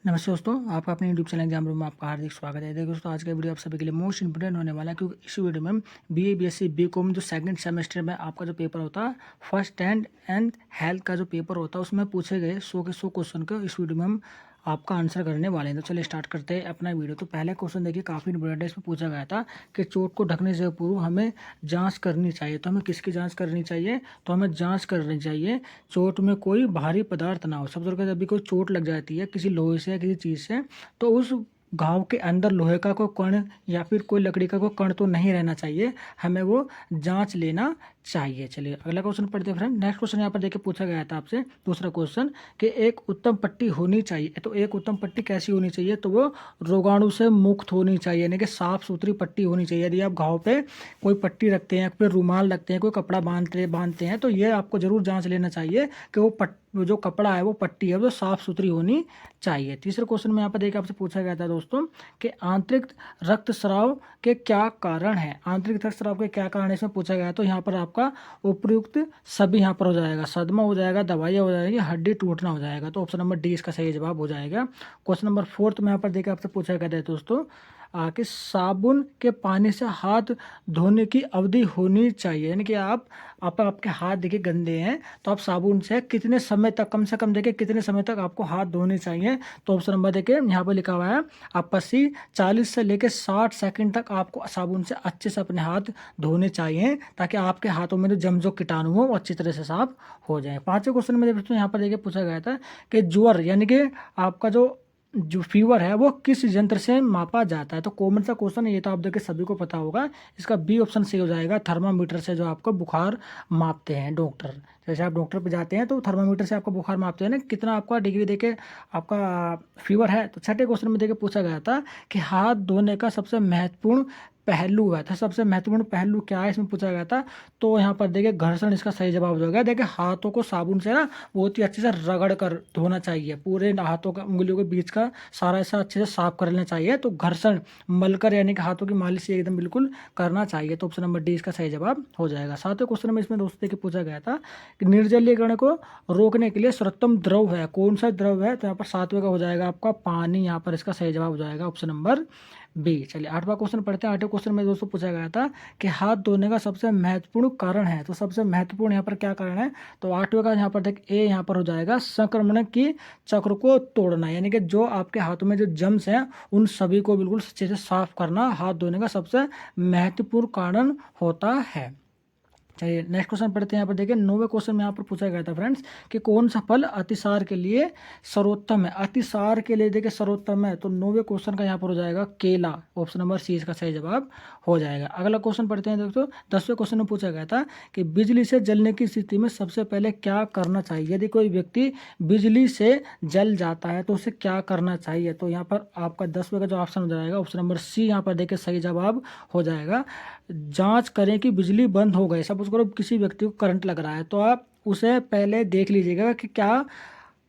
नमस्ते दोस्तों, आपका अपने यूट्यूब चैनल एग्जाम रूम में आपका हार्दिक स्वागत है। देखो दोस्तों, आज का वीडियो आप सभी के लिए मोस्ट इंपोर्टेंट होने वाला है, क्योंकि इस वीडियो में हम बीए बीएससी बीकॉम जो सेकंड सेमेस्टर में आपका जो पेपर होता है फर्स्ट एंड हेल्थ का जो पेपर होता है उसमें पूछे गए 100 के 100 क्वेश्चन को इस वीडियो में हम आपका आंसर करने वाले हैं। तो चलिए स्टार्ट करते हैं अपना वीडियो। तो पहला क्वेश्चन देखिए, काफ़ी इंपॉर्टेंट है। इसमें पूछा गया था कि चोट को ढकने से पूर्व हमें जांच करनी चाहिए। तो हमें किसकी जांच करनी चाहिए? तो हमें जांच करनी चाहिए चोट में कोई भारी पदार्थ ना हो। सबसे पहले जब भी कोई चोट लग जाती है किसी लोहे से या किसी चीज़ से, तो उस घाव के अंदर लोहे का कोई कण या फिर कोई लकड़ी का कोई कण तो नहीं रहना चाहिए, हमें वो जांच लेना चाहिए। चलिए अगला क्वेश्चन पढ़ते हैं फ्रेंड। नेक्स्ट क्वेश्चन यहाँ पर देखिए पूछा गया था आपसे, दूसरा क्वेश्चन कि एक उत्तम पट्टी होनी चाहिए। तो एक उत्तम पट्टी कैसी होनी चाहिए? तो वो रोगाणु से मुक्त होनी चाहिए, यानी कि साफ सुथरी पट्टी होनी चाहिए। यदि आप घाव पे कोई पट्टी रखते हैं, फिर रुमाल रखते हैं, कोई कपड़ा बांधते हैं, तो ये आपको जरूर जांच लेना चाहिए कि वो जो कपड़ा है, वो पट्टी है, वो साफ सुथरी होनी चाहिए। तीसरे क्वेश्चन में यहाँ पर देखिए आपसे पूछा गया था दोस्तों कि आंतरिक रक्तस्राव के क्या कारण है। आंतरिक रक्तस्राव के क्या कारण है इसमें पूछा गया। तो यहाँ पर आपका उपयुक्त सभी यहाँ पर हो जाएगा, सदमा हो जाएगा, दवाइयाँ हो जाएगी, हड्डी टूटना हो जाएगा। तो ऑप्शन नंबर डी इसका सही जवाब हो जाएगा। क्वेश्चन नंबर 4 में यहाँ पर देखिए आपसे पूछा गया था दोस्तों कि साबुन के पानी से हाथ धोने की अवधि होनी चाहिए, यानी कि आपके हाथ देखिए गंदे हैं, तो आप साबुन से कितने समय तक, कम से कम देखिए कितने समय तक आपको हाथ धोने चाहिए। तो ऑप्शन नंबर देखिए यहाँ पर लिखा हुआ है आपसी 40 से लेकर 60 सेकंड तक आपको साबुन से अच्छे से अपने हाथ धोने चाहिए, ताकि आपके हाथों में जो कीटाणु हो वो अच्छी तरह से साफ हो जाए। पांचवें क्वेश्चन में देखो यहाँ पर देखिए पूछा गया था कि ज्वर यानी कि आपका जो फीवर है वो किस यंत्र से मापा जाता है। तो कॉमन सा क्वेश्चन है ये, तो आप देखिए सभी को पता होगा। इसका बी ऑप्शन सही हो जाएगा, थर्मामीटर से जो आपको बुखार मापते हैं डॉक्टर। जैसे आप डॉक्टर पे जाते हैं तो थर्मामीटर से आपका बुखार मापते हैं ना, कितना आपका डिग्री देके आपका फीवर है। तो छठे क्वेश्चन में देखिए पूछा गया था कि हाथ धोने का सबसे महत्वपूर्ण पहलू है। तो सबसे महत्वपूर्ण पहलू क्या है इसमें पूछा गया था। तो यहाँ पर देखिए घर्षण इसका सही जवाब हो जाएगा। देखिए हाथों को साबुन से ना बहुत ही अच्छे से रगड़ कर धोना चाहिए, पूरे हाथों का उंगलियों के बीच का सारा ऐसा अच्छे से साफ कर लेना चाहिए। तो घर्षण मलकर यानी कि हाथों की मालिश एकदम बिल्कुल करना चाहिए। तो ऑप्शन नंबर डी इसका सही जवाब हो जाएगा। सातवें क्वेश्चन में इसमें दोस्तों देखिए पूछा गया था कि निर्जलीकरण को रोकने के लिए सर्वोत्तम द्रव है, कौन सा द्रव है? तो यहाँ पर सातवें का हो जाएगा आपका पानी, यहाँ पर इसका सही जवाब हो जाएगा ऑप्शन नंबर बी। चलिए आठवां क्वेश्चन पढ़ते हैं। आठवें क्वेश्चन में दोस्तों पूछा गया था कि हाथ धोने का सबसे महत्वपूर्ण कारण है। तो सबसे महत्वपूर्ण यहाँ पर क्या कारण है? तो आठवें का यहाँ पर देख ए यहाँ पर हो जाएगा संक्रमण की चक्र को तोड़ना, यानी कि जो आपके हाथों में जो जम्स हैं उन सभी को बिल्कुल अच्छे से साफ करना हाथ धोने का सबसे महत्वपूर्ण कारण होता है। चलिए नेक्स्ट क्वेश्चन पढ़ते हैं। यहाँ पर देखिए 9वें क्वेश्चन में यहाँ पर पूछा गया था फ्रेंड्स कि कौन सा फल अतिसार के लिए सर्वोत्तम है। अतिसार के लिए देखिए सर्वोत्तम है, तो 9वें क्वेश्चन का यहाँ पर हो जाएगा केला, ऑप्शन नंबर सी इसका सही जवाब हो जाएगा। अगला क्वेश्चन पढ़ते हैं दोस्तों। 10वें क्वेश्चन में पूछा गया था कि बिजली से जलने की स्थिति में सबसे पहले क्या करना चाहिए। यदि कोई व्यक्ति बिजली से जल जाता है तो उसे क्या करना चाहिए। तो यहाँ पर आपका 10वें का जो ऑप्शन हो जाएगा ऑप्शन नंबर सी यहाँ पर देखिए सही जवाब हो जाएगा। जांच करें कि बिजली बंद हो गई। सपोज करो किसी व्यक्ति को करंट लग रहा है, तो आप उसे पहले देख लीजिएगा कि क्या,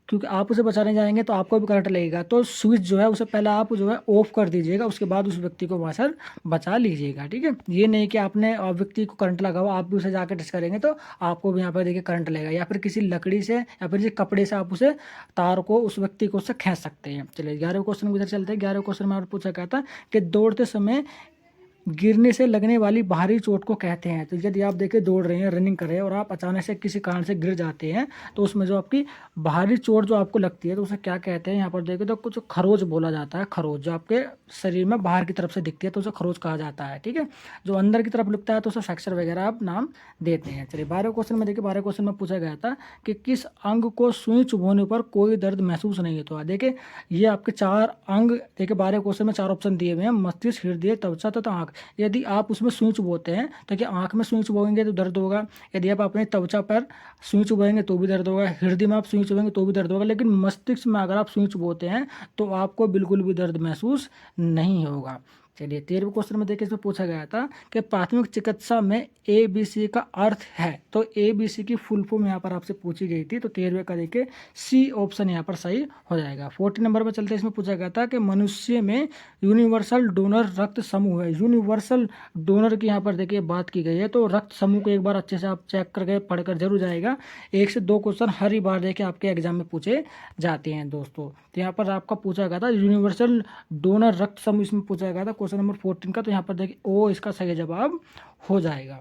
क्योंकि आप उसे बचाने जाएंगे तो आपको भी करंट लगेगा, तो स्विच जो है उसे पहले आप जो है ऑफ कर दीजिएगा, उसके बाद उस व्यक्ति को वहाँ से बचा लीजिएगा। ठीक है, ये नहीं कि आपने व्यक्ति को करंट लगा हुआ, आप भी उसे जाकर टच करेंगे तो आपको भी यहाँ पर देखिए करंट लगेगा, या फिर किसी लकड़ी से या फिर किसी कपड़े से आप उसे तार को उस व्यक्ति को उससे खींच सकते हैं। चलिए 11वें क्वेश्चन उधर चलते हैं। 11वें क्वेश्चन में आपने पूछा गया था कि दौड़ते समय गिरने से लगने वाली बाहरी चोट को कहते हैं। तो यदि आप देखिए दौड़ रहे हैं, रनिंग कर रहे हैं और आप अचानक से किसी कारण से गिर जाते हैं, तो उसमें जो आपकी बाहरी चोट जो आपको लगती है तो उसे क्या कहते हैं। यहाँ पर देखिए तो कुछ खरोच बोला जाता है, खरोच जो आपके शरीर में बाहर की तरफ से दिखती है तो उसे खरोच कहा जाता है। ठीक है, जो अंदर की तरफ लगता है तो उसे फ्रैक्चर वगैरह आप नाम देते हैं। चलिए 12वें क्वेश्चन में देखिए, 12वें क्वेश्चन में पूछा गया था कि किस अंग को सुई चुभोने पर कोई दर्द महसूस नहीं होता। देखिए ये आपके 4 अंग देखिए 12वें क्वेश्चन में 4 ऑप्शन दिए हुए हैं, मस्तिष्क, हृदय, त्वचा तथा आंख। यदि आप उसमें सुई चुभोते हैं तो क्या आंख में सुई चुभोएंगे तो दर्द होगा, यदि आप अपने त्वचा पर सुई चुभोएंगे तो भी दर्द होगा, हृदय में आप सुई चुभेंगे तो भी दर्द होगा, लेकिन मस्तिष्क में अगर आप सुई चुभोते हैं तो आपको बिल्कुल भी दर्द महसूस नहीं होगा। चलिए 13वें क्वेश्चन में देखिए, इसमें पूछा गया था कि प्राथमिक चिकित्सा में ABC का अर्थ है। तो ABC की फुल फॉर्म यहाँ पर आपसे पूछी गई थी। तो 13वें का देखिए C ऑप्शन यहाँ पर सही हो जाएगा। 14 नंबर पर चलते, इसमें पूछा गया था कि मनुष्य में यूनिवर्सल डोनर रक्त समूह है। यूनिवर्सल डोनर की यहाँ पर देखिए बात की गई है। तो रक्त समूह को एक बार अच्छे से आप चेक करके पढ़कर जरूर जाएगा। 1 से 2 क्वेश्चन हर ही बार देखिए आपके एग्जाम में पूछे जाते हैं दोस्तों। तो यहाँ पर आपका पूछा गया था यूनिवर्सल डोनर रक्त समूह, इसमें पूछा गया था क्वेश्चन नंबर 14 का। तो यहाँ पर देखिए ओ इसका सही जवाब हो जाएगा।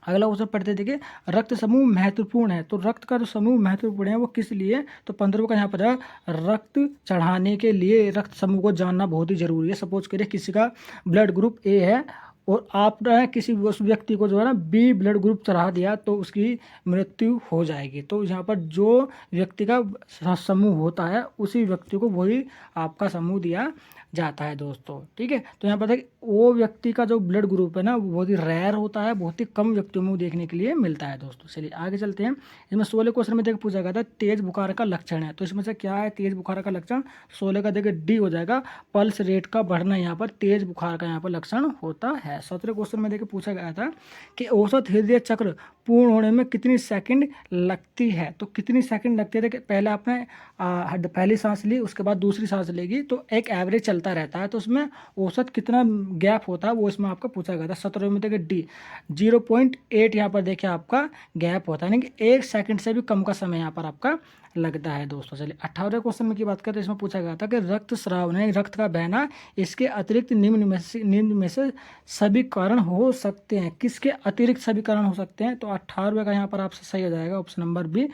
अगला क्वेश्चन पढ़ते देखिए, रक्त समूह महत्वपूर्ण है। तो रक्त का जो समूह महत्वपूर्ण है वो किस लिए? तो 15वें का यहाँ पर है, रक्त चढ़ाने के लिए रक्त समूह को जानना बहुत ही जरूरी है। सपोज करिए किसी का ब्लड ग्रुप ए है और आपने किसी उस व्यक्ति को जो है ना बी ब्लड ग्रुप चढ़ा दिया तो उसकी मृत्यु हो जाएगी। तो यहाँ पर जो व्यक्ति का समूह होता है उसी व्यक्ति को वही आपका समूह दिया जाता है दोस्तों। ठीक है, तो यहाँ पर देखिए वो व्यक्ति का जो ब्लड ग्रुप है ना वो बहुत ही रेयर होता है, बहुत ही कम व्यक्तियों में देखने के लिए मिलता है दोस्तों। चलिए आगे चलते हैं। इसमें 16 क्वेश्चन में देखिए पूछा गया था तेज बुखार का लक्षण है। तो इसमें से क्या है तेज बुखार का लक्षण? 16 का देखिए डी हो जाएगा, पल्स रेट का बढ़ना यहाँ पर तेज बुखार का यहाँ पर लक्षण होता है। 17 क्वेश्चन में देखिए पूछा गया था कि औसत हृदय चक्र पूर्ण होने में कितनी सेकंड लगती है। तो कितनी सेकंड लगती है? देखिए पहले आपने पहली सांस ली, उसके बाद दूसरी सांस लेगी, तो एक एवरेज चलता रहता है। तो उसमें औसत कितना गैप होता है वो इसमें आपका पूछा गया था। 17 में देखिए डी 0.8 यहाँ पर देखिए आपका गैप होता है, यानी कि 1 सेकंड से भी कम का समय यहाँ पर आपका लगता है दोस्तों। चलिए 18वें क्वेश्चन में की बात करें तो इसमें पूछा गया था कि रक्त स्राव यानी रक्त का बहना इसके अतिरिक्त निम्न में से सभी कारण हो सकते हैं। किसके अतिरिक्त सभी कारण हो सकते हैं? तो 18वें का यहाँ पर आपसे सही हो जाएगा ऑप्शन नंबर बी,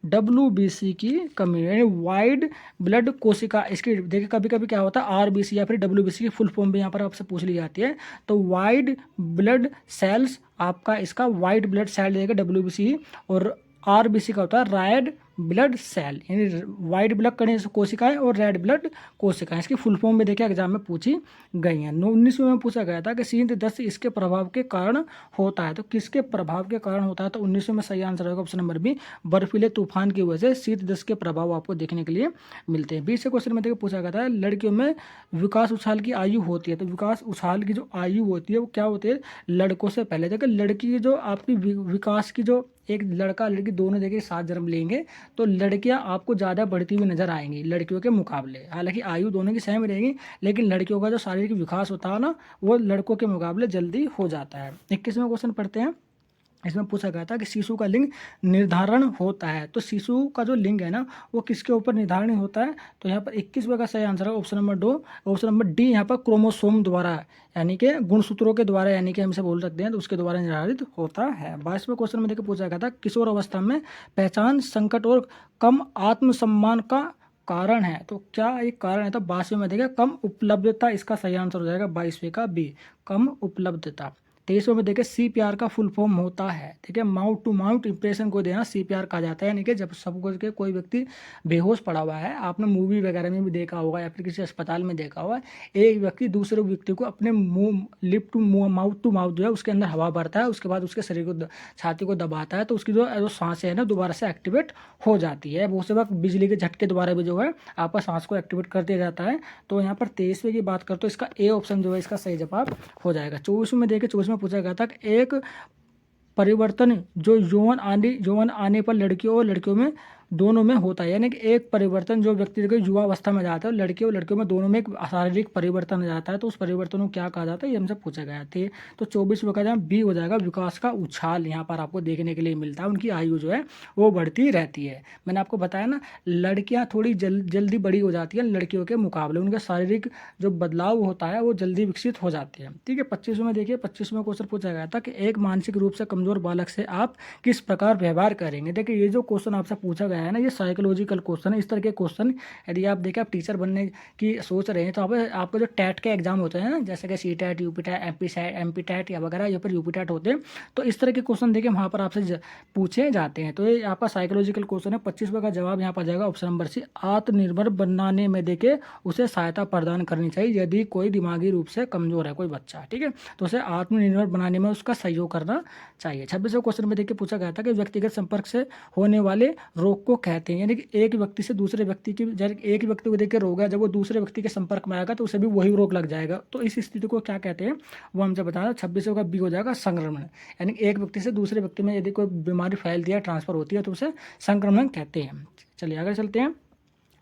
WBC की कमी यानी वाइड ब्लड कोशिका। इसकी देखिए कभी कभी क्या होता है RBC या फिर WBC की फुल फॉर्म भी यहाँ पर आपसे पूछ ली जाती है। तो वाइड ब्लड सेल्स आपका इसका वाइट ब्लड सेल देगा WBC, और RBC का होता है रेड ब्लड सेल यानी वाइट ब्लड कोशिकाएं और रेड ब्लड कोशिकाएं। इसकी फुल फॉर्म में देखिए एग्जाम में पूछी गई हैं। 19वें में पूछा गया था कि शीत दस्त इसके प्रभाव के कारण होता है। तो किसके प्रभाव के कारण होता है? तो 19वें में सही आंसर होगा ऑप्शन नंबर बी, बर्फीले तूफान की वजह से शीत दस्त के प्रभाव आपको देखने के लिए मिलते हैं। 20 क्वेश्चन में देखिए पूछा गया था लड़कियों में विकास उछाल की आयु होती है। तो विकास उछाल की जो आयु होती है वो क्या होती है? लड़कों से पहले। देखिए लड़की की जो आपकी विकास की जो एक लड़का लड़की दोनों देखिए साथ जन्म लेंगे तो लड़कियां आपको ज़्यादा बढ़ती हुई नजर आएंगी लड़कियों के मुकाबले। हालांकि आयु दोनों की सेम रहेगी लेकिन लड़कियों का जो शारीरिक विकास होता है ना वो लड़कों के मुकाबले जल्दी हो जाता है। 21वें क्वेश्चन पढ़ते हैं। इसमें पूछा गया था कि शिशु का लिंग निर्धारण होता है। तो शिशु का जो लिंग है ना वो किसके ऊपर निर्धारण होता है? तो यहाँ पर 21वें का सही आंसर है option number 2, option number D यहाँ पर क्रोमोसोम द्वारा यानी कि गुणसूत्रों के द्वारा यानी कि हम इसे बोल सकते हैं तो उसके द्वारा निर्धारित होता है। 22वें क्वेश्चन में देखिए पूछा गया था किशोर अवस्था में पहचान संकट और कम आत्मसम्मान का कारण है। तो क्या एक कारण है? तो 22वें में देखिए कम उपलब्धता इसका सही आंसर हो जाएगा 22वें का बी, कम उपलब्धता। 23वें में देखिए CPR का फुल फॉर्म होता है, ठीक है, माउथ टू माउथ इंप्रेशन को देना CPR कहा जाता है। यानी कि जब सबको के कोई व्यक्ति बेहोश पड़ा हुआ है, आपने मूवी वगैरह में भी देखा होगा या फिर किसी अस्पताल में देखा होगा, एक व्यक्ति दूसरे व्यक्ति को अपने मुंह lip to mouth to mouth जो है उसके अंदर हवा भरता है, उसके बाद उसके शरीर को छाती को दबाता है तो उसकी जो सांसें है ना दोबारा से एक्टिवेट हो जाती है। बहुत से वक्त बिजली के झटके द्वारा भी जो है आपका सांस को एक्टिवेट कर दिया जाता है। तो यहाँ पर 23वें की बात करते तो इसका ए ऑप्शन जो है इसका सही जवाब हो जाएगा। 24वें में देखिए 24वें पूछा गया था कि एक परिवर्तन जो यौवन आने पर लड़कियों और लड़कियों में दोनों में होता है। यानी कि एक परिवर्तन जो व्यक्ति के युवा अवस्था में जाता है लड़कियों और लड़कियों में दोनों में एक शारीरिक परिवर्तन आ जाता है तो उस परिवर्तन को क्या कहा जाता है ये हमसे पूछा गया थे। तो 24वें का जहाँ बी हो जाएगा विकास का उछाल यहाँ पर आपको देखने के लिए मिलता है। उनकी आयु जो है वो बढ़ती रहती है। मैंने आपको बताया ना लड़कियाँ थोड़ी जल्दी बड़ी हो जाती हैं लड़कियों के मुकाबले, उनका शारीरिक जो बदलाव होता है वो जल्दी विकसित हो जाती है। ठीक है, 25वें में देखिए 25वें क्वेश्चन पूछा गया था कि एक मानसिक रूप से कमजोर बालक से आप किस प्रकार व्यवहार करेंगे। देखिए ये जो क्वेश्चन आपसे पूछा गया है ना ये साइकोलॉजिकल क्वेश्चन है। इस तरह के क्वेश्चन यदि आप देखें आप टीचर बनने की सोच रहे हैं तो आपको जो टैट के एग्जाम होते हैं ना जैसे कि CTET, UPTET, MP-TET या वगैरह या फिर UPTET होते हैं तो इस तरह के क्वेश्चन देखिए वहाँ पर आपसे पूछे जाते हैं। तो ये आपका साइकोलॉजिकल क्वेश्चन है। 25वें का जवाब यहाँ पर जाएगा ऑप्शन नंबर सी, आत्मनिर्भर बनाने में देखे उसे सहायता प्रदान करनी चाहिए यदि कोई दिमागी रूप से कमजोर है कोई बच्चा, ठीक है, तो उसे आत्मनिर्भर बनाने में उसका सहयोग करना चाहिए। 26वें क्वेश्चन में देखिए पूछा गया था कि व्यक्तिगत संपर्क से होने वाले रोग को कहते हैं। यानी कि एक व्यक्ति से दूसरे व्यक्ति की, जब एक व्यक्ति को देख के रोग है, जब वो दूसरे व्यक्ति के संपर्क में आएगा तो उसे भी वही रोग लग जाएगा। तो इस स्थिति को क्या कहते हैं वो हमसे बताना। 26 का बी हो जाएगा संक्रमण। यानी एक व्यक्ति से दूसरे व्यक्ति में यदि कोई बीमारी फैलती है, ट्रांसफर होती है, तो उसे संक्रमण कहते हैं। चलिए आगे चलते हैं।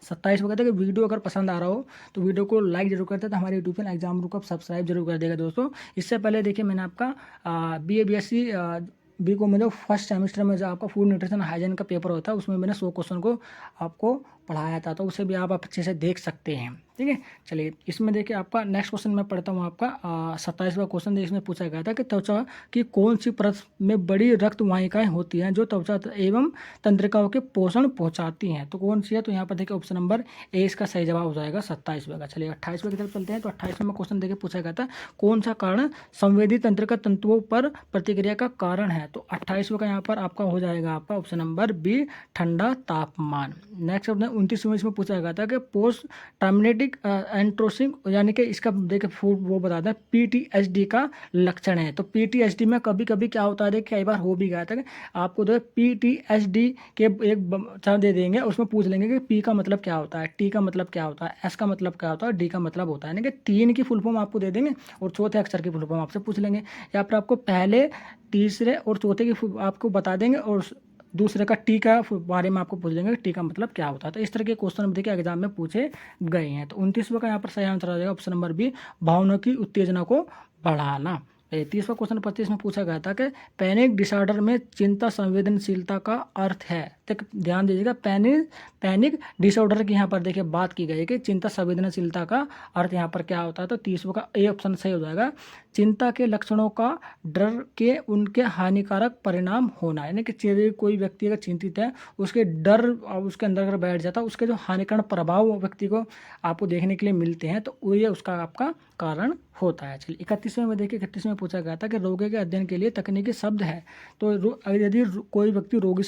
27 को कहते हैं कि वीडियो अगर पसंद आ रहा हो तो वीडियो को लाइक जरूर करते हैं। तो हमारे यूट्यूब चैनल एग्जाम ग्रुप को आप सब्सक्राइब जरूर कर देगा दोस्तों। इससे पहले देखिए मैंने आपका BA-BSc B.Com में जो फर्स्ट सेमेस्टर में जो आपका फूड न्यूट्रिशन हाइजीन का पेपर होता है उसमें मैंने 100 क्वेश्चन को आपको पढ़ाया था, तो उसे भी आप अच्छे से देख सकते हैं। ठीक है, चलिए इसमें देखिए आपका नेक्स्ट क्वेश्चन मैं पढ़ता हूँ। आपका 27वां क्वेश्चन इसमें पूछा गया था कि त्वचा की कौन सी परत में बड़ी रक्त वाहिकाएं होती हैं जो त्वचा एवं तंत्रिकाओं के पोषण पहुंचाती हैं। तो कौन सी है? तो यहाँ पर देखिए ऑप्शन नंबर ए इसका सही जवाब हो जाएगा 27वें का। चलिए 28वें की तरफ चलते हैं। तो 28वें में क्वेश्चन देखिए पूछा गया था कौन सा कारण संवेदी तंत्रिका तंतुओं पर प्रतिक्रिया का कारण है। तो 28वें का यहाँ पर आपका हो जाएगा आपका ऑप्शन नंबर बी ठंडा तापमान। नेक्स्ट अपने 29वें इसमें पूछा गया था कि पोस्ट ट्रॉमेटिक एंट्रोसिंग यानी कि इसका देखिए फूड वो बताता है PTSD का लक्षण है। तो PTSD में कभी कभी क्या होता है, देखिए कई बार हो भी गया था कि आपको जो PTSD के एक चार्ट दे देंगे, उसमें पूछ लेंगे कि P का मतलब क्या होता है, T का मतलब क्या होता है, S का मतलब क्या होता है, D का मतलब होता है। यानी कि 3 की फुल फॉर्म आपको दे देंगे और चौथे अक्षर की फुल फॉर्म आपसे पूछ लेंगे, या फिर आपको पहले तीसरे और चौथे की आपको बता देंगे और दूसरे का टी का बारे में आपको पूछ लेंगे टी का मतलब क्या होता है। तो इस तरह के क्वेश्चन देखिए एग्जाम में पूछे गए हैं। तो 29वें का यहाँ पर सही आंसर आ जाएगा ऑप्शन नंबर बी भावनाओं की उत्तेजना को बढ़ाना। 30वां क्वेश्चन 25 में पूछा गया था कि पैनिक डिसऑर्डर में चिंता संवेदनशीलता का अर्थ है। तो ध्यान दीजिएगा पैनिक डिसऑर्डर की यहाँ पर देखिए बात की गई है कि चिंता संवेदनशीलता का अर्थ यहाँ पर क्या होता है। तो 30वें का ए ऑप्शन सही हो जाएगा। चिंता के लक्षणों का डर के उनके हानिकारक परिणाम होना, यानी कि कोई व्यक्ति अगर चिंतित है उसके डर उसके अंदर अगर बैठ जाता है, उसके जो हानिकारक प्रभाव व्यक्ति को आपको देखने के लिए मिलते हैं, तो ये उसका आपका कारण होता है। चलिए 31वें में देखिए 31वें में पूछा गया था कि रोगी के अध्ययन के लिए तकनीकी शब्द है। तो यदि कोई व्यक्ति रोग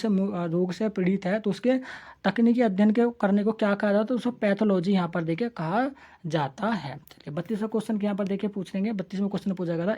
से पीड़ित है तो उसके तकनीकी अध्ययन के करने को क्या कहा जाता है, तो उसको पैथोलॉजी यहाँ पर देखिए कहा जाता है। चलिए 32वें क्वेश्चन यहाँ पर देखिए पूछेंगे। 32वें क्वेश्चन पूछा गया था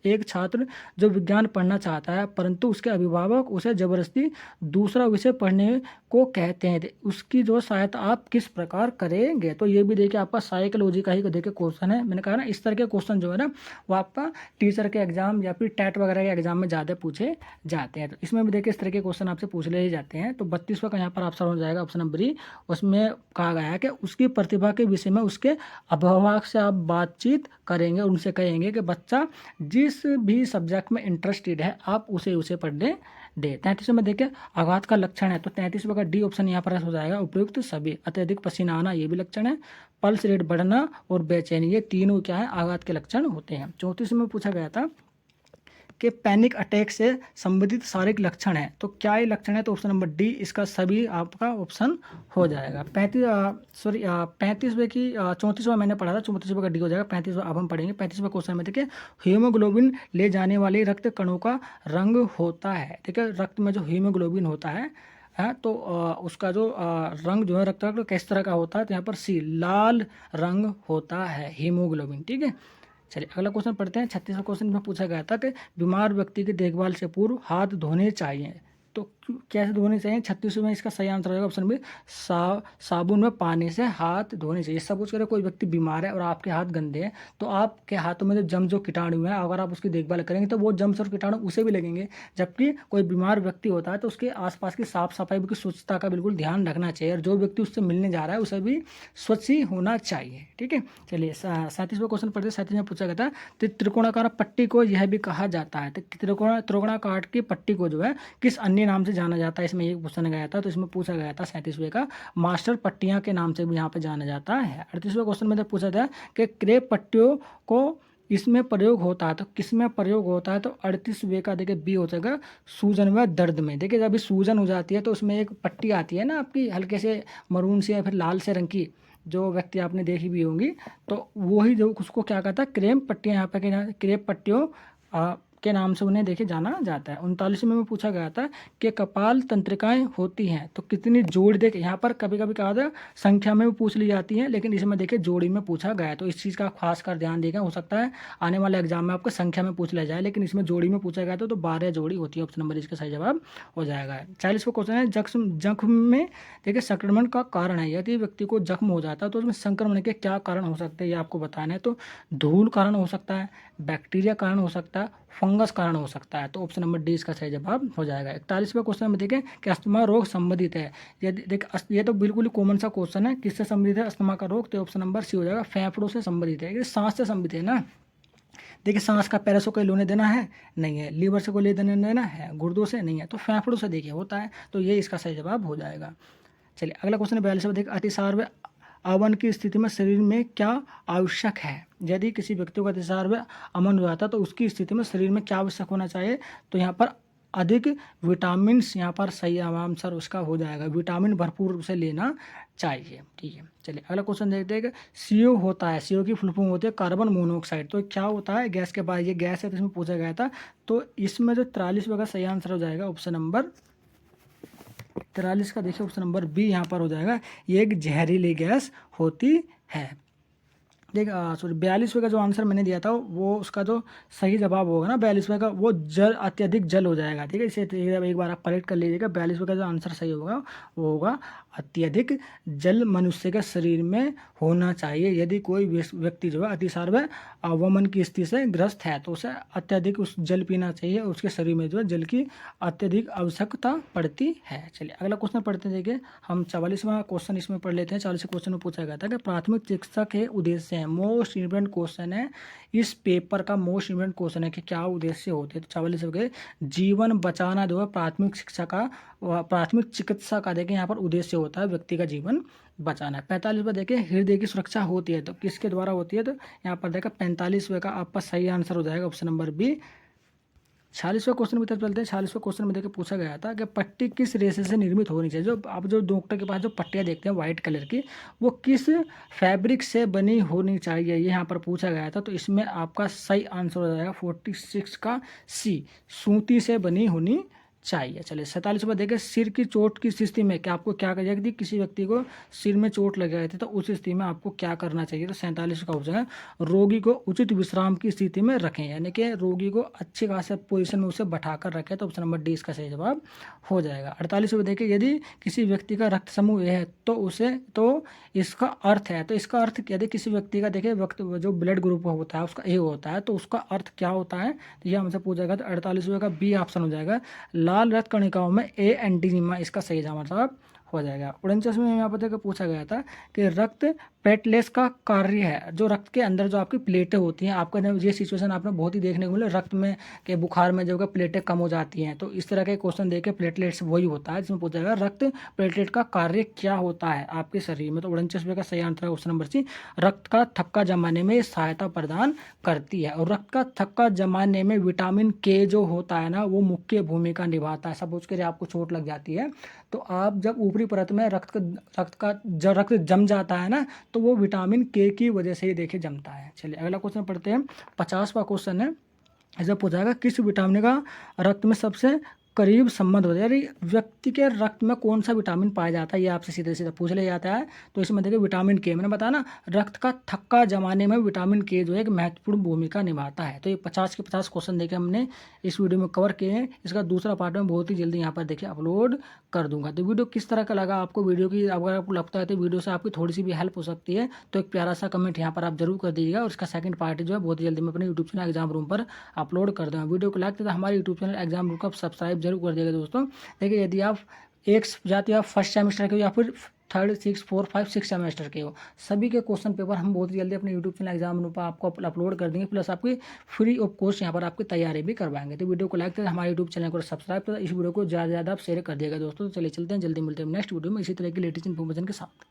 एक छात्र जो विज्ञान पढ़ना चाहता है परंतु उसके अभिभावक उसे जबरदस्ती दूसरा विषय पढ़ने को कहते हैं, उसकी जो सहायता आप किस प्रकार करेंगे। तो ये भी देखिए आपका साइकोलॉजी का ही देखिए क्वेश्चन है। मैंने कहा ना इस तरह के क्वेश्चन जो है ना वो आपका टीचर के एग्जाम या फिर टेट वगैरह के एग्जाम में ज़्यादा पूछे जाते हैं। तो इसमें भी देखिए इस तरह के क्वेश्चन आपसे पूछ ले जाते हैं। तो 32वां का यहाँ पर ऑप्शन हो जाएगा ऑप्शन नंबर बी। उसमें कहा गया है कि उसकी प्रतिभा के विषय में उसके अभिभावक से आप बातचीत करेंगे, उनसे कहेंगे कि बच्चा जिस भी सब्जेक्ट में इंटरेस्टेड है आप उसे पढ़ने दे। 33वें में देखिए आघात का लक्षण है। तो 33वें का डी ऑप्शन यहाँ पर हो जाएगा उपयुक्त सभी। अत्यधिक पसीना आना ये भी लक्षण है, पल्स रेट बढ़ना और बेचैनी, ये तीनों क्या है आघात के लक्षण होते हैं। 34वें में पूछा गया था कि पैनिक अटैक से संबंधित शारीरिक लक्षण है। तो क्या ये लक्षण है? तो ऑप्शन नंबर डी इसका सभी आपका ऑप्शन हो जाएगा। 35वें की 34वां मैंने पढ़ा था, 34वें का डी हो जाएगा। 35वां अब हम पढ़ेंगे। 35वें क्वेश्चन में देखिए हीमोग्लोबिन ले जाने वाले रक्त कणों का रंग होता है। ठीक है, रक्त में जो हीमोग्लोबिन होता है तो उसका जो रंग जो है रक्त का किस तरह का होता है, तो यहाँ पर सी लाल रंग होता है हीमोग्लोबिन। ठीक है, चलिए अगला क्वेश्चन पढ़ते हैं। 36वां क्वेश्चन में पूछा गया था कि बीमार व्यक्ति की देखभाल से पूर्व हाथ धोने चाहिए। तो कैसे धोने चाहिए? 36वें में इसका सही आंसर होगा ऑप्शन बी साबुन में पानी से हाथ धोने चाहिए। सपोज करें कोई व्यक्ति बीमार है और आपके हाथ गंदे हैं तो आपके हाथों में जो कीटाणु हैं अगर आप उसकी देखभाल करेंगे तो वो जम्स और कीटाणु उसे भी लगेंगे। जबकि कोई बीमार व्यक्ति होता है तो उसके आसपास की साफ सफाई की स्वच्छता का बिल्कुल ध्यान रखना चाहिए और जो व्यक्ति उससे मिलने जा रहा है उसे भी स्वच्छ ही होना चाहिए। ठीक है, चलिए 37वां क्वेश्चन पढ़ते। 37 में पूछा गया था त्रिकोणाकार पट्टी को यह भी कहा जाता है। त्रिकोणाकार की पट्टी को जो है किस अन्य नाम से जाना जाता है, इसमें ये पूछा गया था। तो इसमें पूछा गया था 37वें का मास्टर पट्टियां के नाम से भी यहाँ पे जाना जाता है। 38वें क्वेश्चन में पूछा था कि क्रेप पट्टियों को इसमें प्रयोग होता है। तो किसमें प्रयोग होता है? तो 38वें का देखिए बी हो जाएगा सूजन व दर्द में। देखिए जब सूजन हो जाती है तो उसमें एक पट्टी आती है ना आपकी हल्के से मरून से या फिर लाल से रंग की, जो व्यक्ति आपने देखी भी होंगी, तो वही जो उसको क्या कहता है क्रेप पट्टियाँ। यहाँ पे क्रेप पट्टियों के नाम से उन्हें देखिए जाना जाता है। 39वें में पूछा गया था कि कपाल तंत्रिकाएं होती हैं तो कितनी जोड़ी, देखिए यहाँ पर कभी कभी कहा था संख्या में भी पूछ ली जाती है, लेकिन इसमें देखिए जोड़ी में पूछा गया है, तो इस चीज़ का खास कर ध्यान देगा। हो सकता है आने वाले एग्जाम में आपको संख्या में पूछ लिया जाए, लेकिन इसमें जोड़ी में पूछा गया था तो 12 जोड़ी होती है। ऑप्शन नंबर इसका सही जवाब हो जाएगा। 40वां क्वेश्चन है जख्म में देखिए संक्रमण का कारण है। यदि व्यक्ति को जख्म हो जाता है तो उसमें संक्रमण के क्या कारण हो सकते हैं ये आपको बताना है। तो धूल कारण हो सकता है, बैक्टीरिया कारण हो सकता है, फंगस कारण हो सकता है। तो ऑप्शन नंबर डी इसका सही जवाब हो जाएगा। 41वें क्वेश्चन में देखें कि अस्थमा रोग संबंधित है। ये तो बिल्कुल ही कॉमन सा क्वेश्चन है, किससे संबंधित है अस्थमा का रोग, तो ऑप्शन नंबर सी हो जाएगा, फेफड़ों से संबंधित है, सांस से संबंधित है ना। देखिए सांस का पैरों से कोई लेने देना है नहीं है, लीवर से कोई लेने देना है, गुर्दों से नहीं है, तो फेफड़ों से देखिए होता है, तो ये इसका सही जवाब हो जाएगा। चलिए अगला क्वेश्चन है 42वां, देखिए अतिसार अमन की स्थिति में शरीर में क्या आवश्यक है। यदि किसी व्यक्ति को अतिसार व अमन हो जाता है तो उसकी स्थिति में शरीर में क्या आवश्यक होना चाहिए, तो यहाँ पर अधिक विटामिन, यहाँ पर सही आंसर उसका हो जाएगा, विटामिन भरपूर रूप से लेना चाहिए। ठीक है, चलिए अगला क्वेश्चन देखते हैं कि CO होता है, CO की फुल फॉर्म होती है कार्बन मोनोऑक्साइड, तो क्या होता है गैस के बाद, ये गैस है तो इसमें पूछा गया था, तो इसमें जो 43 का सही आंसर हो जाएगा ऑप्शन नंबर 43 का, देखिए ऑप्शन नंबर बी यहाँ पर हो जाएगा, ये एक जहरीली गैस होती है। देख सॉरी 42वें का जो आंसर मैंने दिया था वो उसका जो सही जवाब होगा ना 42वें का, वो जल, अत्यधिक जल हो जाएगा। ठीक है, इसे एक बार आप करेक्ट कर लीजिएगा। 42वें का जो आंसर सही होगा वो होगा अत्यधिक जल मनुष्य के शरीर में होना चाहिए। यदि कोई व्यक्ति जो है अतिसार व अवमन की स्थिति से ग्रस्त है तो उसे अत्यधिक उस जल पीना चाहिए, उसके शरीर में जो है जल की अत्यधिक आवश्यकता पड़ती है। चलिए अगला क्वेश्चन पढ़ते हैं। देखिए हम 44वां क्वेश्चन इसमें पढ़ लेते हैं। 40वें क्वेश्चन में पूछा गया था कि प्राथमिक चिकित्सा के उद्देश्य है, मोस्ट इम्पोर्टेंट क्वेश्चन है, इस पेपर का मोस्ट इम्पोर्टेंट क्वेश्चन है कि क्या उद्देश्य होते हैं। तो 44वें के जीवन बचाना जो है प्राथमिक शिक्षा का, प्राथमिक चिकित्सा का देखिए यहाँ पर उद्देश्य होता है व्यक्ति का जीवन बचाना। 45वें देखिए हृदय की सुरक्षा होती है, तो किसके द्वारा होती है, तो यहाँ पर देखा 45वें का आपका सही आंसर हो जाएगा ऑप्शन नंबर बी। 46वें क्वेश्चन की तरफ चलते हैं। 46वें क्वेश्चन में देखिए पूछा गया था कि पट्टी किस रेशे से निर्मित होनी चाहिए। जो आप जो डॉक्टर के पास जो पट्टियाँ देखते हैं व्हाइट कलर की, वो किस फैब्रिक से बनी होनी चाहिए, ये यहाँ पर पूछा गया था। तो इसमें आपका सही आंसर हो जाएगा 46 का सी, सूती से बनी होनी चाहिए। चलिए 47वां देखिए सिर की चोट की स्थिति में क्या आपको क्या करिए, यदि किसी व्यक्ति को सिर में चोट लग गई थी तो उस स्थिति में आपको क्या करना चाहिए। तो 47 का ऑप्शन है रोगी को उचित विश्राम की स्थिति में रखें, यानी कि रोगी को अच्छे खासे पोजीशन में उसे बैठा कर रखें, तो ऑप्शन नंबर डी इसका सही जवाब हो जाएगा। 48वां देखिए यदि किसी व्यक्ति का रक्त समूह है तो उसे, तो इसका अर्थ है, तो इसका अर्थ यदि किसी व्यक्ति का देखिए वक्त जो ब्लड ग्रुप होता है उसका ए होता है तो उसका अर्थ क्या होता है, तो यह हमसे पूछा गया। तो 48वें का बी ऑप्शन हो जाएगा, लाल रक्त कणिकाओं में ए एंटीजीमा इसका सही जवाब हो जाएगा। 49 में यहाँ पर पूछा गया था कि रक्त प्लेटलेट्स का कार्य है, जो रक्त के अंदर जो आपकी प्लेटें होती हैं, आपका ये सिचुएशन आपने बहुत ही देखने को मिले, रक्त में के बुखार में जो प्लेटें कम हो जाती हैं, तो इस तरह के क्वेश्चन देके प्लेटलेट्स वही होता है जिसमें पूछा गया रक्त प्लेटलेट का कार्य क्या होता है आपके शरीर में। तो 49वें का सही आंसर है ऑप्शन नंबर सी, रक्त का थक्का जमाने में सहायता प्रदान करती है। और रक्त का थक्का जमाने में विटामिन के जो होता है ना वो मुख्य भूमिका निभाता है। सपोज करिए आपको चोट लग जाती है तो आप जब ऊपरी परत में रक्त जम जाता है ना, तो वो विटामिन के की वजह से ही देखिए जमता है। चलिए अगला क्वेश्चन पढ़ते हैं। 50वां क्वेश्चन है, ऐसा पूछा गया किस विटामिन का रक्त में सबसे करीब संबंध होता है, यानी व्यक्ति के रक्त में कौन सा विटामिन पाया जाता है, ये आपसे सीधे सीधा पूछ लिया जाता है। तो इसमें देखिए विटामिन के, मैंने बताया ना रक्त का थक्का जमाने में विटामिन के जो है एक महत्वपूर्ण भूमिका निभाता है। तो ये 50 के 50 क्वेश्चन देखिए हमने इस वीडियो में कवर किए हैं। इसका दूसरा पार्ट में बहुत ही जल्दी यहाँ पर देखिए अपलोड कर दूंगा। तो वीडियो किस तरह का लगा आपको, वीडियो की अगर आपको लगता है तो वीडियो से आपकी थोड़ी सी भी हेल्प हो सकती है तो एक प्यारा सा कमेंट यहाँ पर आप जरूर कर दीजिएगा। और इसका सेकंड पार्ट जो है बहुत जल्दी मैं अपने यूट्यूब चैनल एग्जाम रूम पर अपलोड कर दूँगा। वीडियो को लाइक तो हमारे यूट्यूब चैनल एग्जाम रूम को सब्सक्राइब जरूर कर दिएगा दोस्तों। देखिए यदि आप एक जाते आप फर्स्ट सेमेस्टर के हो या फिर 3rd 6 4 5 6 सेमेस्टर के हो, सभी के क्वेश्चन पेपर हम बहुत जल्दी अपने यूट्यूब चैनल एग्जाम रूम पर आपको अपलोड कर देंगे, प्लस आपकी फ्री ऑफ कॉस्ट यहाँ पर आपकी तैयारी भी करवाएंगे। तो वीडियो को लाइक करें, हमारे यूट्यूब चैनल को सब्सक्राइब करें, इस वीडियो को ज़्यादा से ज़्यादा आप शेयर कर दिएगा दोस्तों। तो चलिए चलते हैं, जल्दी मिलते हैं नेक्स्ट वीडियो में इसी तरह की लेटेस्ट इन्फॉर्मेशन के साथ।